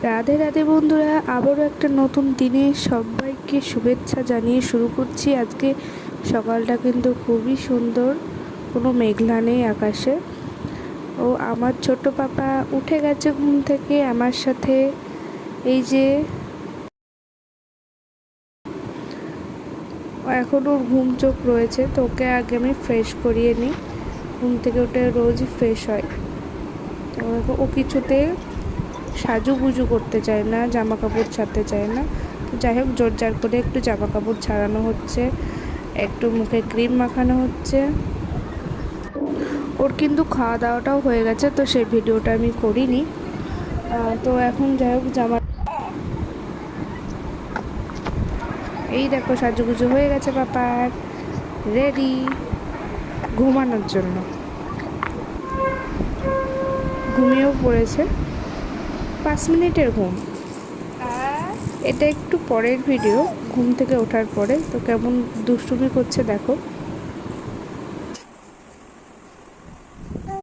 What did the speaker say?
রাধে রাধে বন্ধুরা, আবারও একটা নতুন দিনে সবাইকে শুভেচ্ছা জানিয়ে শুরু করছি। আজকে সকালটা কিন্তু খুবই সুন্দর, কোনো মেঘলা নেই আকাশে। ও আমার ছোট পাপা উঠে গেছে ঘুম থেকে আমার সাথে। এই যে এখন ওর ঘুম চোখ রয়েছে, তো ওকে আগে আমি ফ্রেশ করিয়ে নিই। ঘুম থেকে উঠে রোজই ফ্রেশ হয়। তো ও কিছুতে সাজুগুজু করতে চায় না, জামা কাপড় ছাড়তে চায় না। তো যাই হোক, জোরজার করে একটু জামা কাপড় ছাড়ানো হচ্ছে, একটু মুখে ক্রিম মাখানো হচ্ছে। ওর কিন্তু খাওয়া দাওয়াটাও হয়ে গেছে, তো সেই ভিডিওটা আমি করিনি। তো এখন যাই হোক, এই দেখো সাজুগুজু হয়ে গেছে পাপার, রেডি ঘুমানোর জন্য। ঘুমিয়েও পড়েছে, 5 মিনিটের ঘুম। এটা একটু পরের ভিডিও, ঘুম থেকে ওঠার পরে। তো কেমন দুষ্টুমি করছে দেখো।